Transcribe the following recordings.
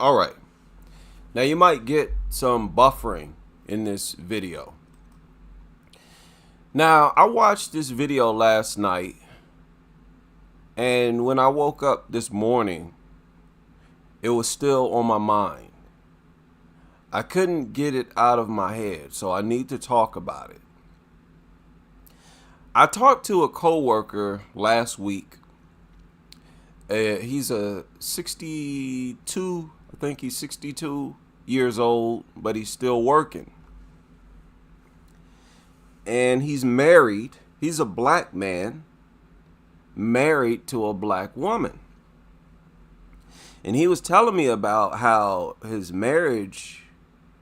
All right. Now you might get some buffering in this video. Now, I watched this video last night, and when I woke up this morning, it was still on my mind. I couldn't get it out of my head, so I need to talk about it. I talked to a coworker last week. He's a 62, I think he's 62 years old, but he's still working. And he's married. He's a black man married to a black woman. And he was telling me about how his marriage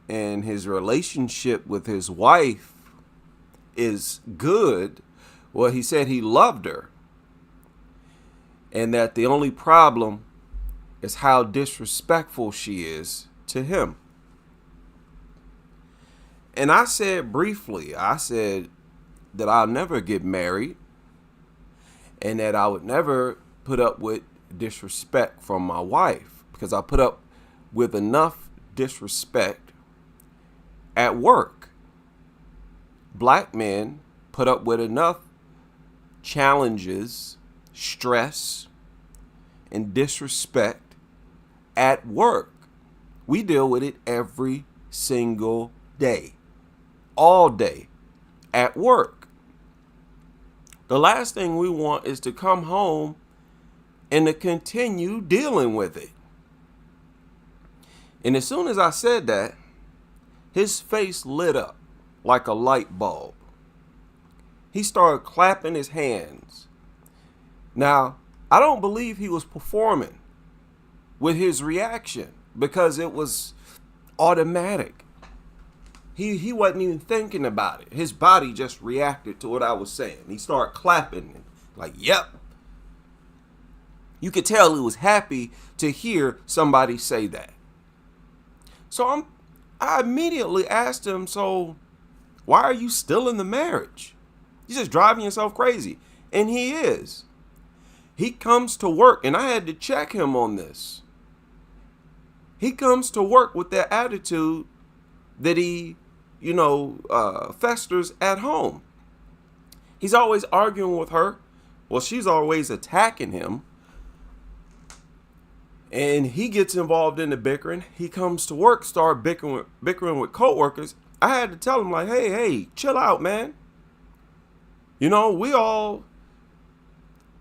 and his relationship with his wife is good. Well, he said he loved her. And that the only problem is how disrespectful she is to him. And I said briefly, I said that I'll never get married and that I would never put up with disrespect from my wife, because I put up with enough disrespect at work. Black men put up with enough challenges, stress, and disrespect at work. We deal with it every single day, all day at work. The last thing we want is to come home and to continue dealing with it. And as soon as I said that, his face lit up like a light bulb. He started clapping his hands. Now, I don't believe he was performing with his reaction, because it was automatic. He wasn't even thinking about it. His body just reacted to what I was saying. He started clapping like, yep. You could tell he was happy to hear somebody say that. So I immediately asked him, so why are you still in the marriage? You're just driving yourself crazy. And he is. He comes to work, and I had to check him on this. He comes to work with that attitude that he, festers at home. He's always arguing with her. Well, she's always attacking him. And he gets involved in the bickering. He comes to work, start bickering with coworkers. I had to tell him, like, hey, chill out, man. We all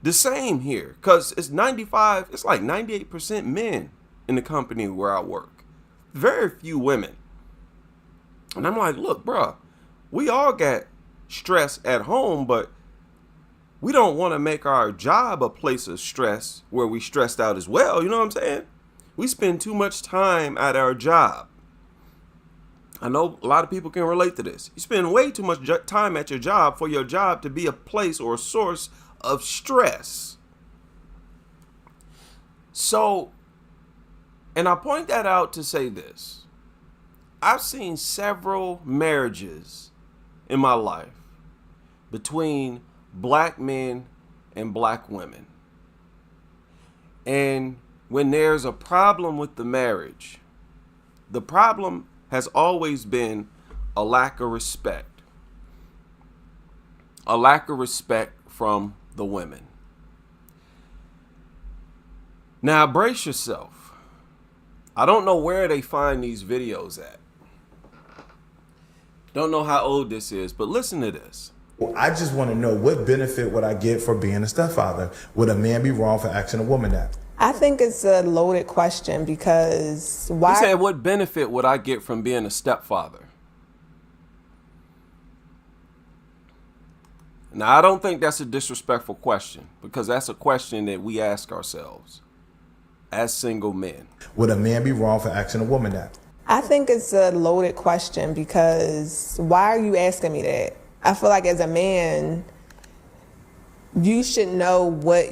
the same here, because it's like 98% men in the company where I work. Very few women. And I'm like, look, bro, we all got stress at home, but we don't want to make our job a place of stress where we stressed out as well. You know what I'm saying? We spend too much time at our job. I know a lot of people can relate to this. You spend way too much time at your job for your job to be a place or a source of stress. So, and I point that out to say this. I've seen several marriages in my life between black men and black women. And when there's a problem with the marriage, the problem has always been a lack of respect. A lack of respect from the women. Now, brace yourself. I don't know where they find these videos at. Don't know how old this is, but listen to this. Well, I just want to know, what benefit would I get for being a stepfather? Would a man be wrong for asking a woman that? I think it's a loaded question, because why? He said, what benefit would I get from being a stepfather? Now, I don't think that's a disrespectful question, because that's a question that we ask ourselves as single men. Would a man be wrong for asking a woman that? I think it's a loaded question, because why are you asking me that? I feel like as a man, you should know what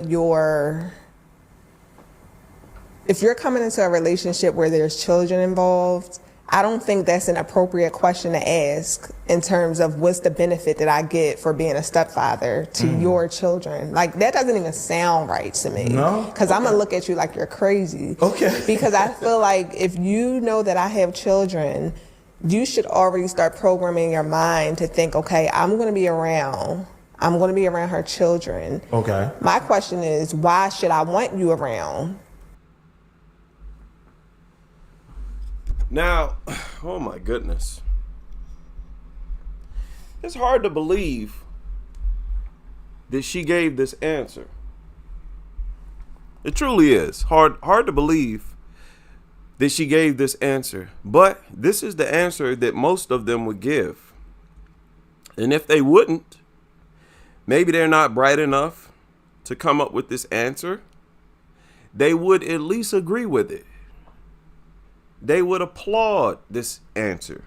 if you're coming into a relationship where there's children involved, I don't think that's an appropriate question to ask in terms of what's the benefit that I get for being a stepfather to your children. Like, that doesn't even sound right to me. No? Because I'm going to look at you like you're crazy. Okay. Because I feel like if you know that I have children, you should already start programming your mind to think, okay, I'm going to be around. I'm going to be around her children. Okay. My question is, why should I want you around? Now, oh my goodness. It's hard to believe that she gave this answer. It truly is hard to believe that she gave this answer. But this is the answer that most of them would give. And if they wouldn't, maybe they're not bright enough to come up with this answer. They would at least agree with it. They would applaud this answer.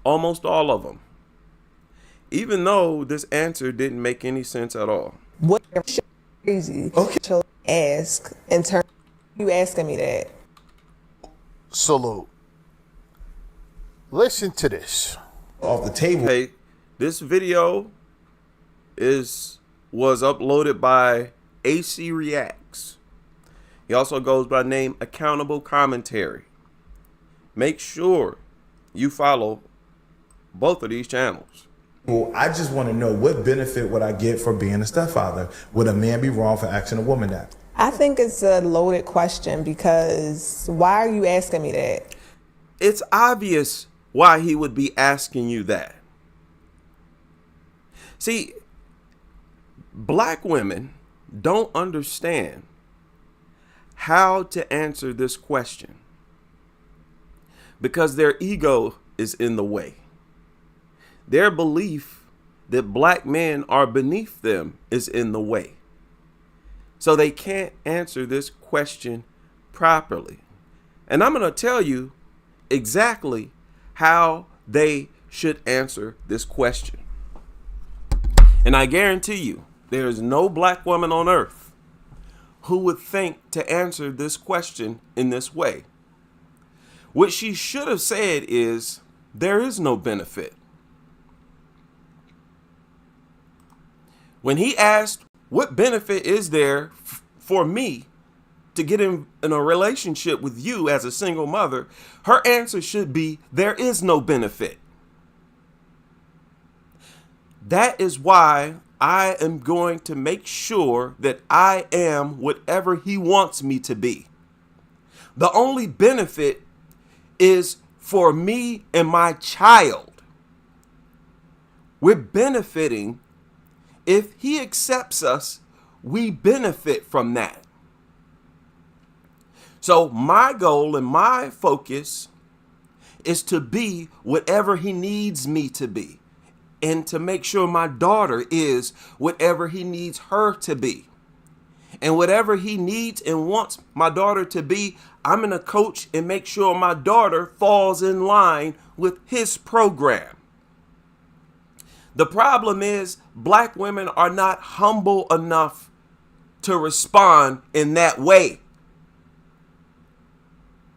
Almost all of them. Even though this answer didn't make any sense at all. What crazy? Okay. To ask in terms of you asking me that. Salute. Listen to this. Off the table. Okay, this video was uploaded by AC Reacts. He also goes by the name Accountable Commentary. Make sure you follow both of these channels. Well, I just want to know, what benefit would I get for being a stepfather? Would a man be wrong for asking a woman that? I think it's a loaded question because why are you asking me that? It's obvious why he would be asking you that. See, black women don't understand how to answer this question because their ego is in the way. Their belief that black men are beneath them is in the way. So they can't answer this question properly. And I'm going to tell you exactly how they should answer this question. And I guarantee you, there is no black woman on earth who would think to answer this question in this way. What she should have said is, there is no benefit. When he asked, what benefit is there for me to get in a relationship with you as a single mother, her answer should be, there is no benefit. That is why I am going to make sure that I am whatever he wants me to be. The only benefit is for me and my child. We're benefiting. If he accepts us, we benefit from that. So my goal and my focus is to be whatever he needs me to be, and to make sure my daughter is whatever he needs her to be. And whatever he needs and wants my daughter to be, I'm going to coach and make sure my daughter falls in line with his program. The problem is black women are not humble enough to respond in that way.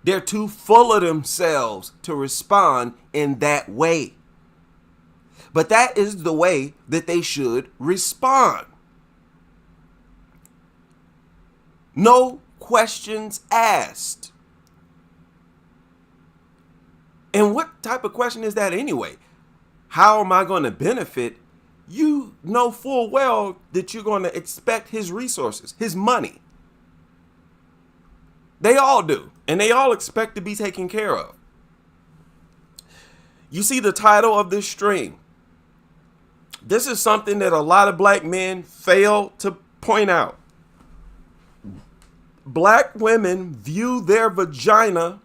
They're too full of themselves to respond in that way. But that is the way that they should respond. No questions asked. And what type of question is that anyway? How am I going to benefit? You know full well that you're going to expect his resources, his money. They all do. And they all expect to be taken care of. You see the title of this stream. This is something that a lot of black men fail to point out. Black women view their vagina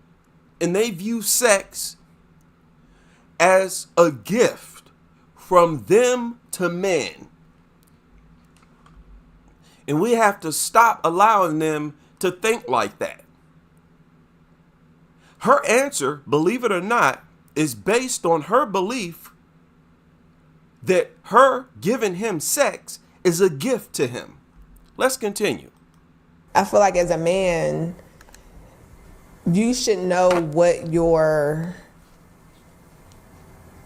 and they view sex as a gift from them to men. And we have to stop allowing them to think like that. Her answer, believe it or not, is based on her belief that her giving him sex is a gift to him. Let's continue. I feel like as a man, you should know what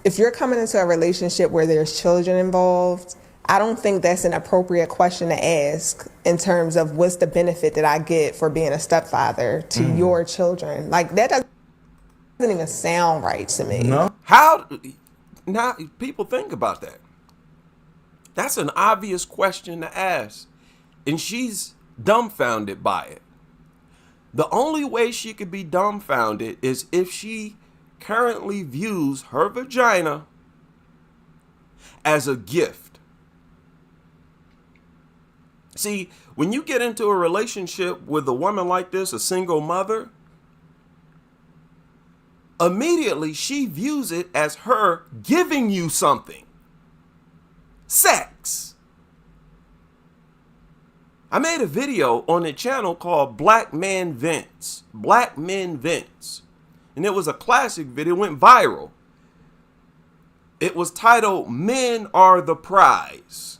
if you're coming into a relationship where there's children involved, I don't think that's an appropriate question to ask in terms of what's the benefit that I get for being a stepfather to your children. Like, that doesn't even sound right to me. No. How now people think about that? That's an obvious question to ask. And she's dumbfounded by it. The only way she could be dumbfounded is if she currently views her vagina as a gift. See, when you get into a relationship with a woman like this, a single mother, immediately she views it as her giving you something. Sex. I made a video on the channel called Black Man Vents. Black Men Vents. And it was a classic video, went viral. It was titled Men Are the Prize.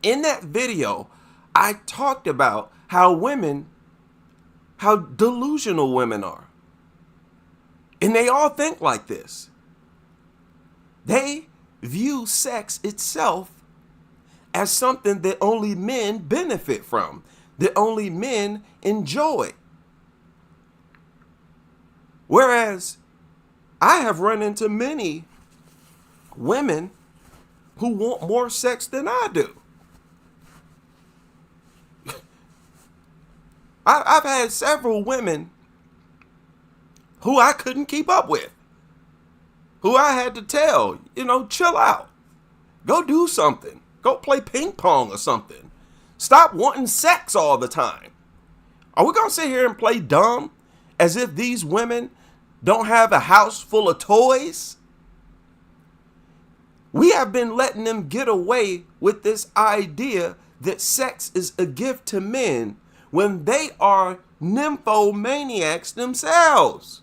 In that video, I talked about how delusional women are. And they all think like this. They view sex itself as something that only men benefit from, that only men enjoy. Whereas I have run into many women who want more sex than I do. I've had several women who I couldn't keep up with, who I had to tell, chill out, go do something. Go play ping pong or something. Stop wanting sex all the time. Are we going to sit here and play dumb as if these women don't have a house full of toys? We have been letting them get away with this idea that sex is a gift to men when they are nymphomaniacs themselves.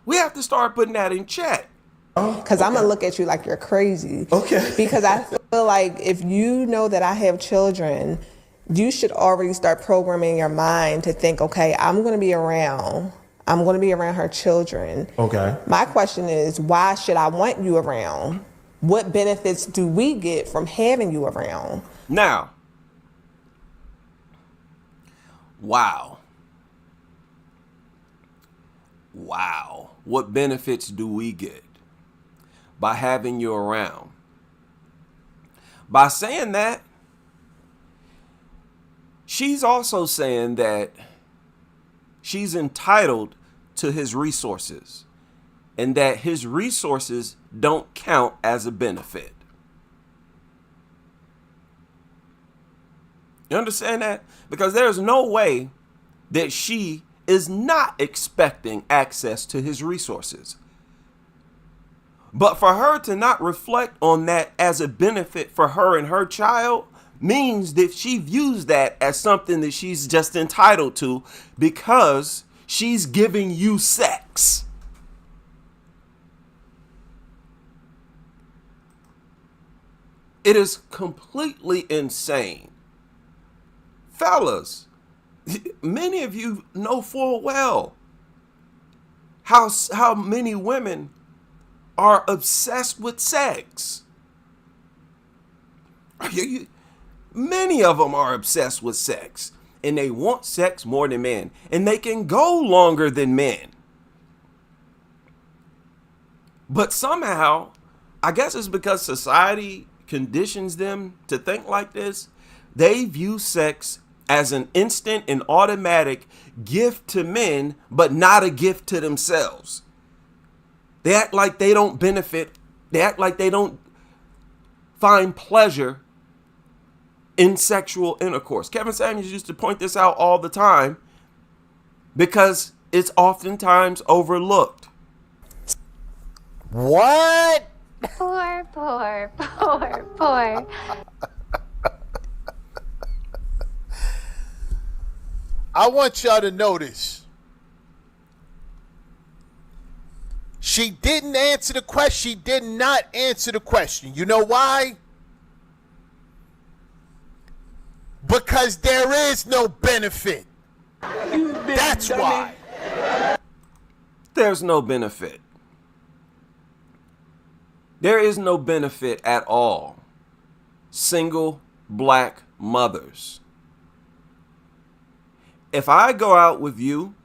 We have to start putting that in check. Because I'm going to look at you like you're crazy. Okay. Because I feel like if you know that I have children, you should already start programming your mind to think, okay, I'm going to be around her children. Okay. My question is, why should I want you around? What benefits do we get from having you around? Now, wow. What benefits do we get by having you around? By saying that, she's also saying that she's entitled to his resources and that his resources don't count as a benefit. You understand that? Because there's no way that she is not expecting access to his resources. But for her to not reflect on that as a benefit for her and her child means that she views that as something that she's just entitled to because she's giving you sex. It is completely insane. Fellas, many of you know full well how many women are obsessed with sex. Many of them are obsessed with sex, and they want sex more than men, and they can go longer than men. But somehow, I guess it's because society conditions them to think like this, they view sex as an instant and automatic gift to men, but not a gift to themselves. They act like they don't benefit. They act like they don't find pleasure in sexual intercourse. Kevin Samuels used to point this out all the time because it's oftentimes overlooked. What? Poor. I want y'all to notice. She didn't answer the question. She did not answer the question. You know why? Because there is no benefit. That's why. There's no benefit. There is no benefit at all. Single black mothers. If I go out with you,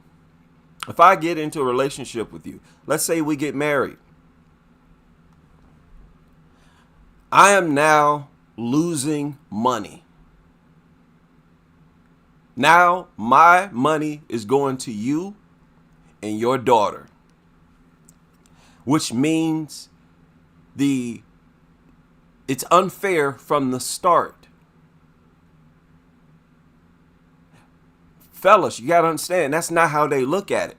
if I get into a relationship with you, let's say we get married, I am now losing money. Now my money is going to you and your daughter, which means it's unfair from the start. Fellas, you got to understand, that's not how they look at it.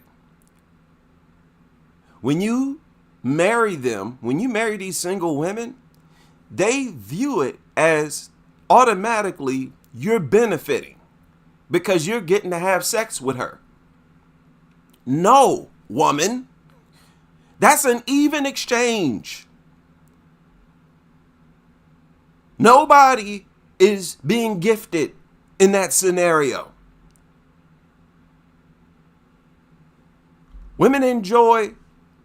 When you marry them, when you marry these single women, they view it as automatically you're benefiting because you're getting to have sex with her. No, woman. That's an even exchange. Nobody is being gifted in that scenario. Women enjoy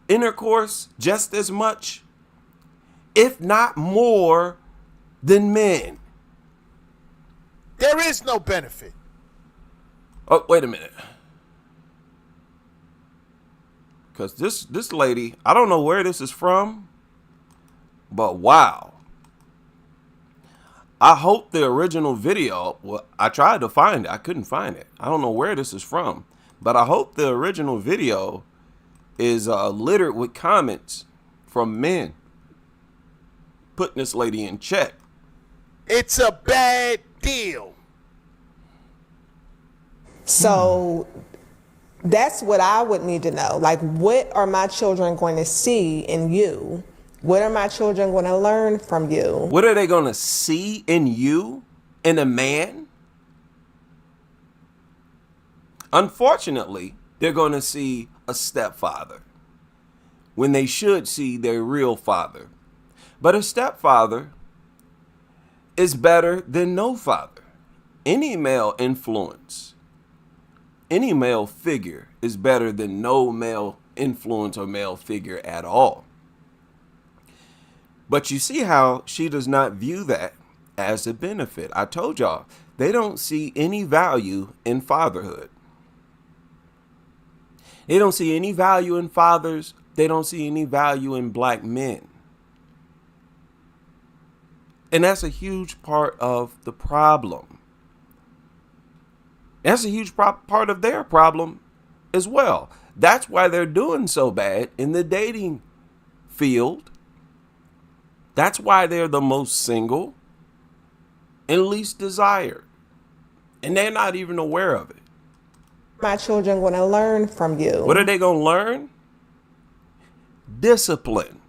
intercourse just as much, if not more, than men. There is no benefit. Oh, wait a minute. Because this lady, I don't know where this is from, but wow. I hope the original video, well, I tried to find it. I couldn't find it. I don't know where this is from, but I hope the original video is littered with comments from men putting this lady in check. It's a bad deal. So that's what I would need to know. Like, what are my children going to see in you? What are my children going to learn from you? What are they going to see in you, in a man? Unfortunately, they're going to see a stepfather when they should see their real father. But a stepfather is better than no father. Any male influence, any male figure is better than no male influence or male figure at all. But you see how she does not view that as a benefit. I told y'all, they don't see any value in fatherhood. They don't see any value in fathers. They don't see any value in black men. And that's a huge part of the problem. That's a huge part of their problem as well. That's why they're doing so bad in the dating field. That's why they're the most single and least desired. And they're not even aware of it. My children going to learn from you. What are they going to learn? Discipline.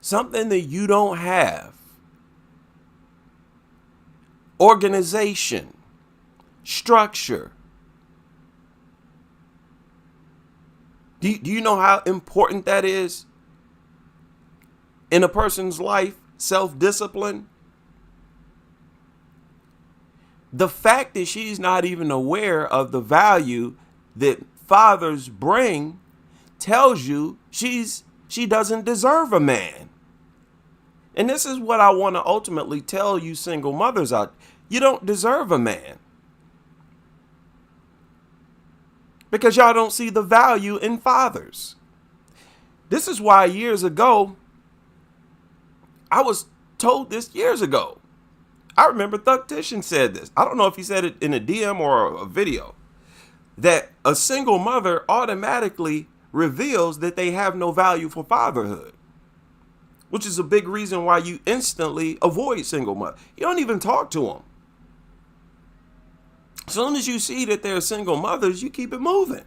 Something that you don't have. Organization. Structure. Do you know how important that is in a person's life? Self-discipline. The fact that she's not even aware of the value that fathers bring tells you she doesn't deserve a man. And this is what I want to ultimately tell you single mothers out. You don't deserve a man. Because y'all don't see the value in fathers. This is why years ago, I was told this years ago. I remember Thugtician said this. I don't know if he said it in a DM or a video. That a single mother automatically reveals that they have no value for fatherhood. Which is a big reason why you instantly avoid single mother. You don't even talk to them. As soon as you see that they're single mothers, you keep it moving.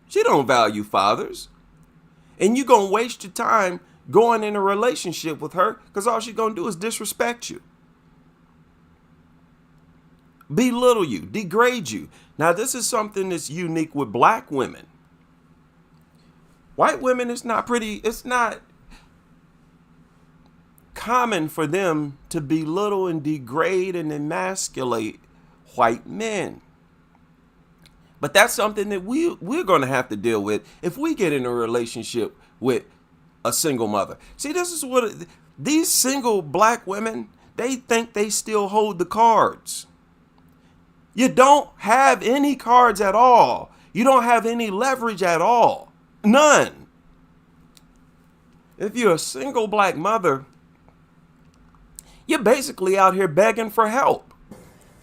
She don't value fathers. And you're going to waste your time going in a relationship with her because all she's going to do is disrespect you. Belittle you, degrade you. Now, this is something that's unique with black women. White women, it's not pretty. It's not common for them to belittle and degrade and emasculate white men. But that's something that we're going to have to deal with if we get in a relationship with a single mother. See, this is what these single black women, they think they still hold the cards. You don't have any cards at all. You don't have any leverage at all. None. If you're a single black mother, you're basically out here begging for help.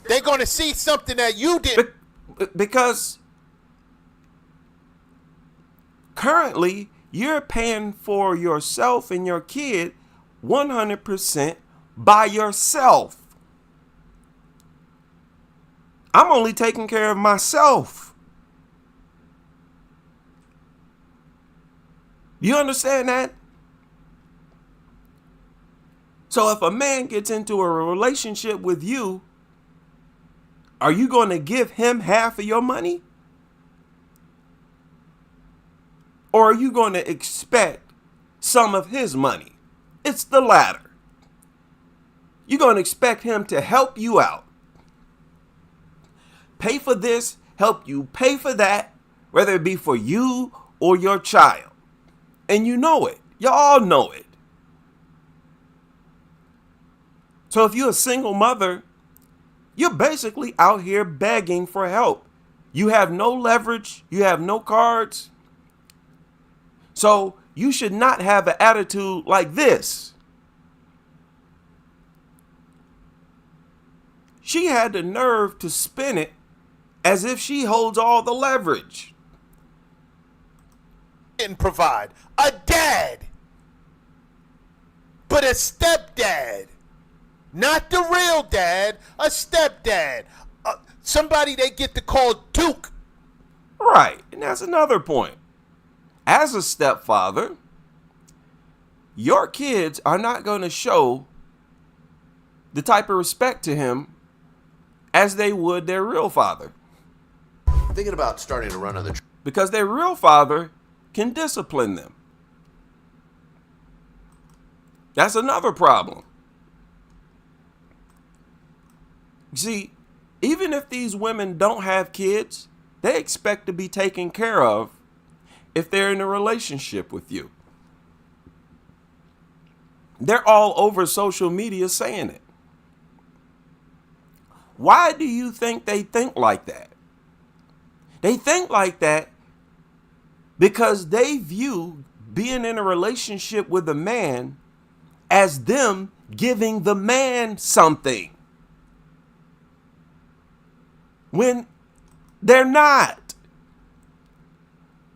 They're going to see something that you did. Because currently you're paying for yourself and your kid 100% by yourself. I'm only taking care of myself. You understand that? So if a man gets into a relationship with you, are you going to give him half of your money? Or are you going to expect some of his money? It's the latter. You're going to expect him to help you out. Pay for this, help you pay for that, whether it be for you or your child. And you know it. Y'all know it. So if you're a single mother, you're basically out here begging for help. You have no leverage. You have no cards. So you should not have an attitude like this. She had the nerve to spin it as if she holds all the leverage. Didn't provide a dad, but a stepdad. Not the real dad, a stepdad. Somebody they get to call Duke. Right, and that's another point. As a stepfather, your kids are not going to show the type of respect to him as they would their real father. Thinking about starting to run on the Because their real father can discipline them. That's another problem. You see, even if these women don't have kids, they expect to be taken care of if they're in a relationship with you. They're all over social media saying it. Why do you think they think like that? They think like that because they view being in a relationship with a man as them giving the man something. When they're not.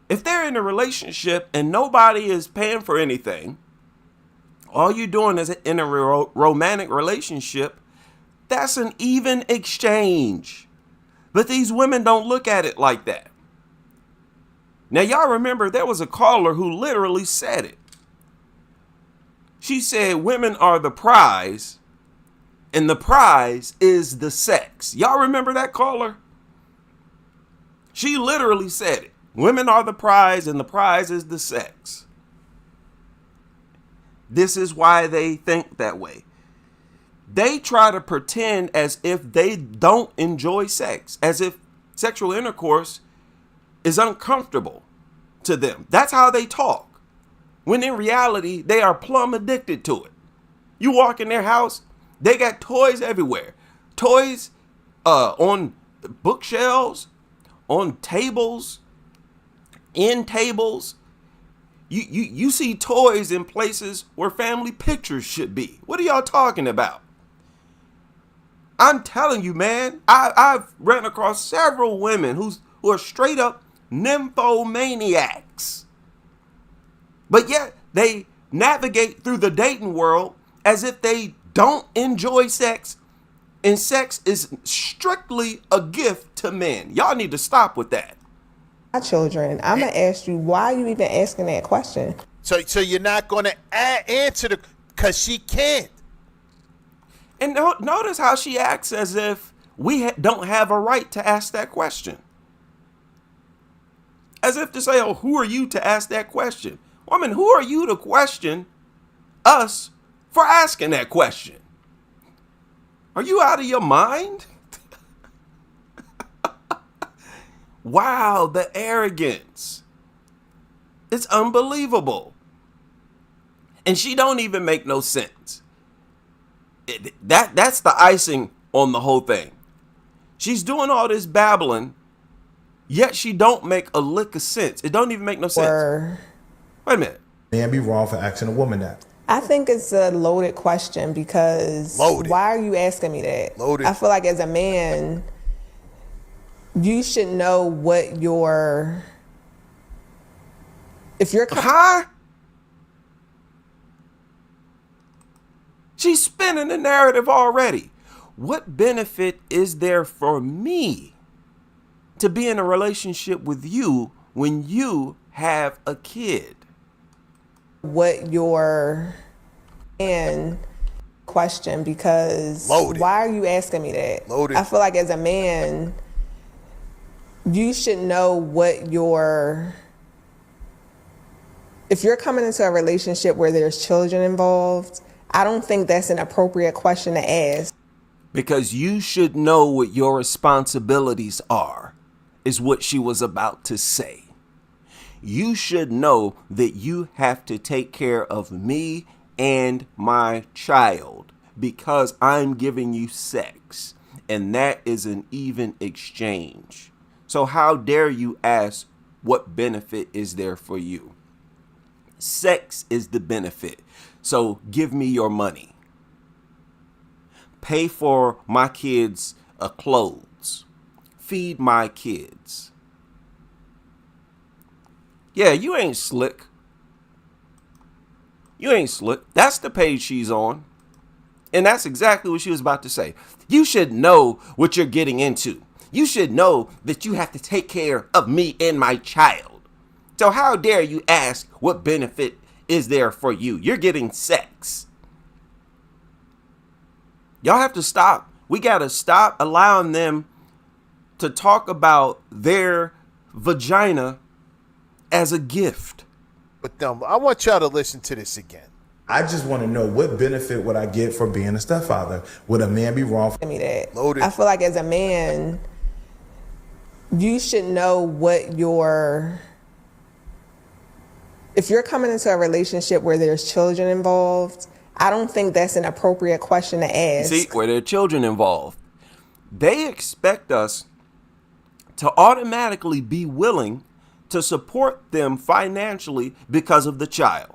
If they're in a relationship and nobody is paying for anything, all you're doing is in a romantic relationship, that's an even exchange. But these women don't look at it like that. Now, y'all remember there was a caller who literally said it. She said women are the prize and the prize is the sex. Y'all remember that caller? She literally said it. Women are the prize and the prize is the sex. This is why they think that way. They try to pretend as if they don't enjoy sex, as if sexual intercourse is uncomfortable to them. That's how they talk. When in reality, they are plumb addicted to it. You walk in their house, they got toys everywhere. Toys on bookshelves, on tables, in tables. You see toys in places where family pictures should be. What are y'all talking about? I'm telling you, man, I've ran across several women who are straight up nymphomaniacs. But yet they navigate through the dating world as if they don't enjoy sex, and sex is strictly a gift to men. Y'all need to stop with that. My children, I'm gonna ask you, why are you even asking that question? So you're not going to answer because she can't. And notice how she acts as if we don't have a right to ask that question. As if to say, oh, who are you to ask that question? Woman, who are you to question us for asking that question. Are you out of your mind? Wow, the arrogance. It's unbelievable. And she don't even make no sense. That's the icing on the whole thing. She's doing all this babbling, yet she don't make a lick of sense. It don't even make no sense. Wait a minute. Man be wrong for asking a woman that. I think it's a loaded question because why are you asking me that? Loaded. I feel like as a man, you should know what your, if you're, Huh? She's spinning the narrative already. What benefit is there for me to be in a relationship with you when you have a kid? what your and question because Loaded. why are you asking me that? Loaded. I feel like as a man, you should know what your, if you're coming into a relationship where there's children involved, I don't think that's an appropriate question to ask. Because you should know what your responsibilities are, is what she was about to say. You should know that you have to take care of me and my child because I'm giving you sex. And that is an even exchange. So how dare you ask what benefit is there for you? Sex is the benefit. So give me your money. Pay for my kids' clothes. Feed my kids. Yeah, you ain't slick. You ain't slick. That's the page she's on. And that's exactly what she was about to say. You should know what you're getting into. You should know that you have to take care of me and my child. So how dare you ask what benefit is there for you? You're getting sex. Y'all have to stop. We got to stop allowing them to talk about their vagina as a gift. But I want y'all to listen to this again. I just want to know what benefit would I get for being a stepfather? Would a man be wrong for Me that. Loaded. I feel like as a man, you should know what your, if you're coming into a relationship where there's children involved, I don't think that's an appropriate question to ask. See, where there are children involved, they expect us to automatically be willing to support them financially because of the child.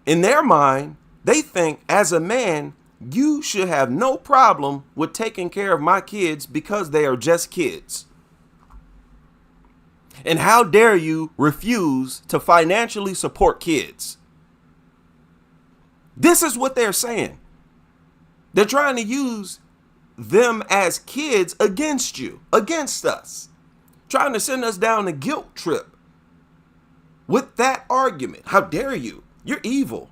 In their mind, they think as a man, you should have no problem with taking care of my kids because they are just kids. And how dare you refuse to financially support kids? This is what they're saying. They're trying to use them as kids against you, against us. Trying to send us down a guilt trip with that argument. How dare you? You're evil.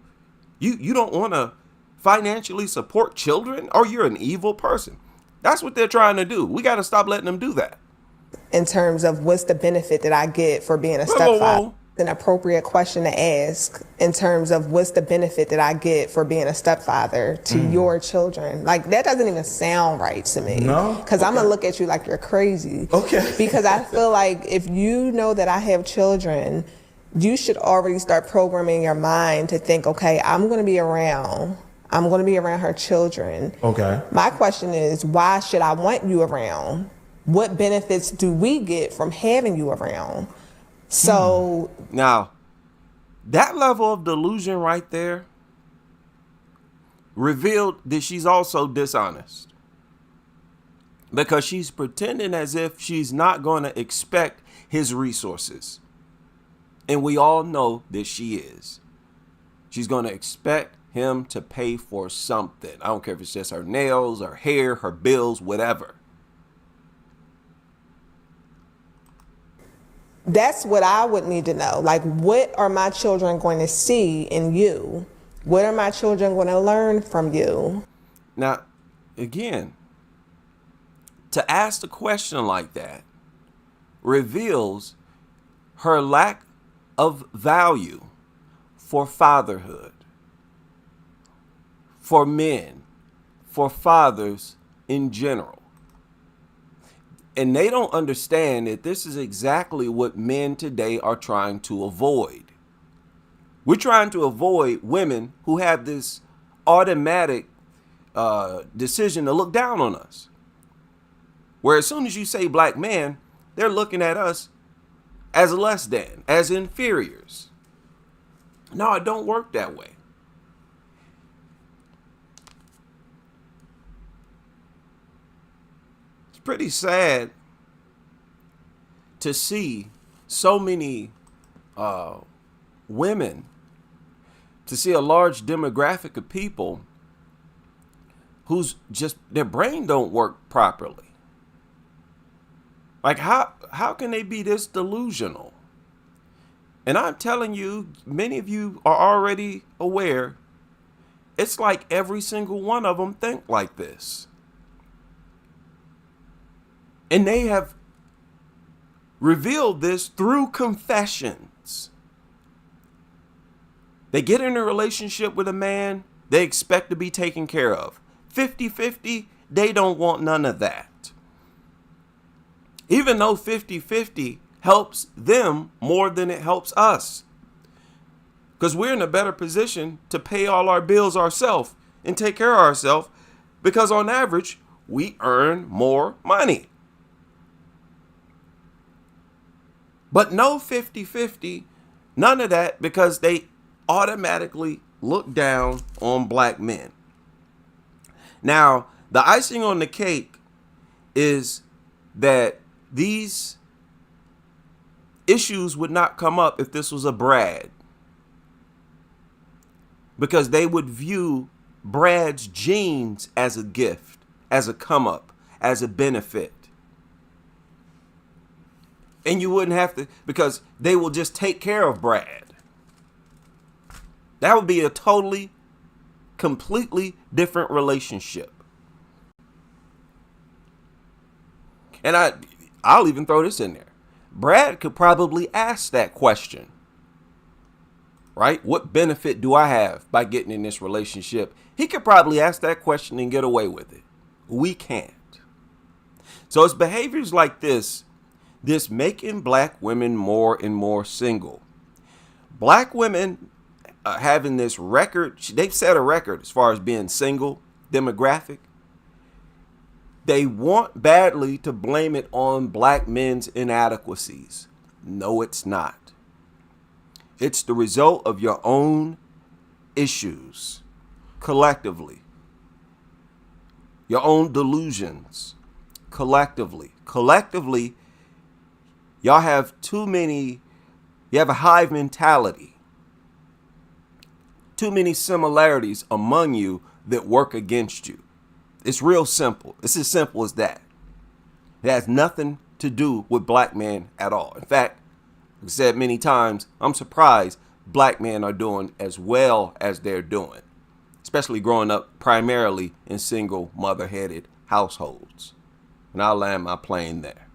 You don't want to financially support children, or you're an evil person. That's what they're trying to do. We got to stop letting them do that. In terms of what's the benefit that I get for being a stepfather? An appropriate question to ask in terms of what's the benefit that I get for being a stepfather to your children. Like, that doesn't even sound right to me. No? Because I'm going to look at you like you're crazy. Okay. Because I feel like if you know that I have children, you should already start programming your mind to think, okay, I'm going to be around. I'm going to be around her children. Okay. My question is, why should I want you around? What benefits do we get from having you around? So Now, that level of delusion right there revealed that she's also dishonest. Because she's pretending as if she's not going to expect his resources. And we all know that she is. She's going to expect him to pay for something. I don't care if it's just her nails, her hair, her bills, whatever. that's what I would need to know. Like, what are my children going to see in you? What are my children going to learn from you? Now, again, to ask a question like that reveals her lack of value for fatherhood. for men, for fathers in general. And they don't understand that this is exactly what men today are trying to avoid. We're trying to avoid women who have this automatic decision to look down on us. Where as soon as you say black man, they're looking at us as less than, as inferiors. No, it don't work that way. It's pretty sad to see so many women, to see a large demographic of people who's just, their brain don't work properly. Like how can they be this delusional? And I'm telling you, many of you are already aware, it's like every single one of them think like this. And they have revealed this through confessions. They get in a relationship with a man they expect to be taken care of. 50-50, they don't want none of that. Even though 50-50 helps them more than it helps us. Because we're in a better position to pay all our bills ourselves and take care of ourselves, because on average, we earn more money. But no 50-50, none of that, because they automatically look down on black men. Now, the icing on the cake is that these issues would not come up if this was a Brad, because they would view Brad's genes as a gift, as a come up, as a benefit. And you wouldn't have to, because they will just take care of Brad. That would be a totally, completely different relationship. And I'll even throw this in there. Brad could probably ask that question, right? What benefit do I have by getting in this relationship? He could probably ask that question and get away with it. We can't. So it's behaviors like this making black women more and more single. Black women having this record, they've set a record as far as being single demographic. They want badly to blame it on black men's inadequacies. No, it's not. It's the result of your own issues collectively. Your own delusions collectively. Collectively, y'all have you have a hive mentality. Too many similarities among you that work against you. It's real simple. It's as simple as that. It has nothing to do with black men at all. In fact, I've said many times, I'm surprised black men are doing as well as they're doing, especially growing up primarily in single mother-headed households. And I'll land my plane there.